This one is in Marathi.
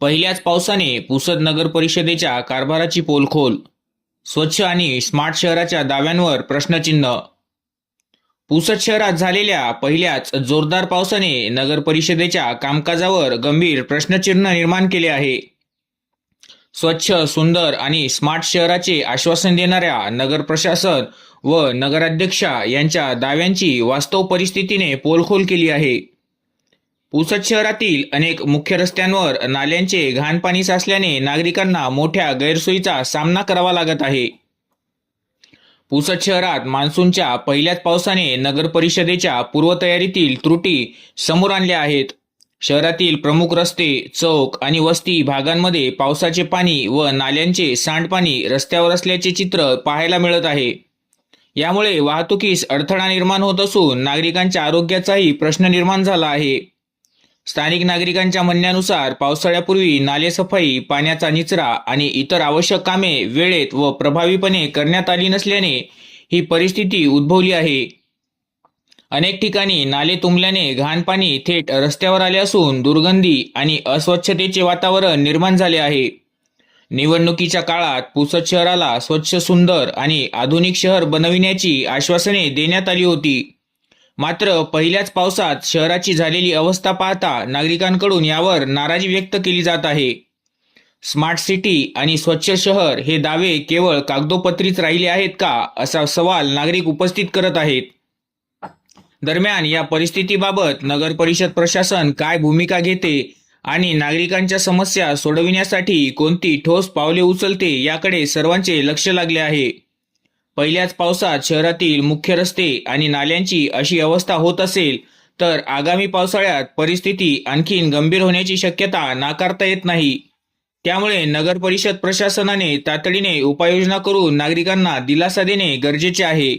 पहिल्याच पावसाने पुसद नगर परिषदेच्या कारभाराची पोलखोल. स्वच्छ आणि स्मार्ट शहराच्या दाव्यांवर प्रश्नचिन्ह. पुसद शहरात झालेल्या पहिल्याच जोरदार पावसाने नगर परिषदेच्या कामकाजावर गंभीर प्रश्नचिन्ह निर्माण केले आहे. स्वच्छ, सुंदर आणि स्मार्ट शहराचे आश्वासन देणाऱ्या नगर प्रशासन व नगराध्यक्षा यांच्या दाव्यांची वास्तव परिस्थितीने पोलखोल केली आहे. पुसद शहरातील अनेक मुख्य रस्त्यांवर नाल्यांचे घाण पाणी साचल्याने नागरिकांना मोठ्या गैरसोयीचा सामना करावा लागत आहे. पुसद शहरात मान्सूनच्या पहिल्याच पावसाने नगर परिषदेच्या पूर्वतयारीतील त्रुटी समोर आणल्या आहेत. शहरातील प्रमुख रस्ते, चौक आणि वस्ती भागांमध्ये पावसाचे पाणी व नाल्यांचे सांडपाणी रस्त्यावर असल्याचे चित्र पाहायला मिळत आहे. यामुळे वाहतुकीस अडथळा निर्माण होत असून नागरिकांच्या आरोग्याचाही प्रश्न निर्माण झाला आहे. स्थानिक नागरिकांच्या म्हणण्यानुसार पावसाळ्यापूर्वी नालेसफाई, पाण्याचा निचरा आणि इतर आवश्यक कामे वेळेत व प्रभावीपणे करण्यात आली नसल्याने ही परिस्थिती उद्भवली आहे. अनेक ठिकाणी नाले तुंबल्याने घाण पाणी थेट रस्त्यावर आले असून दुर्गंधी आणि अस्वच्छतेचे वातावरण निर्माण झाले आहे. निवडणुकीच्या काळात पुसद शहराला स्वच्छ, सुंदर आणि आधुनिक शहर बनविण्याची आश्वासने देण्यात आली होती. मात्र पहिल्याच पावसात शहराची झालेली अवस्था पाहता नागरिकांकडून यावर नाराजी व्यक्त केली जात आहे. स्मार्ट सिटी आणि स्वच्छ शहर हे दावे केवळ कागदोपत्रीच राहिले आहेत का, असा सवाल नागरिक उपस्थित करत आहेत. दरम्यान या परिस्थितीबाबत नगर परिषद प्रशासन काय भूमिका घेते आणि नागरिकांच्या समस्या सोडविण्यासाठी कोणती ठोस पावले उचलते याकडे सर्वांचे लक्ष लागले आहे. पहिल्याच पावसात शहरातील मुख्य रस्ते आणि नाल्यांची अशी अवस्था होत असेल तर आगामी पावसाळ्यात परिस्थिती आणखीन गंभीर होण्याची शक्यता नाकारता येत नाही. त्यामुळे नगर परिषद प्रशासनाने तातडीने उपाययोजना करून नागरिकांना दिलासा देणे गरजेचे आहे.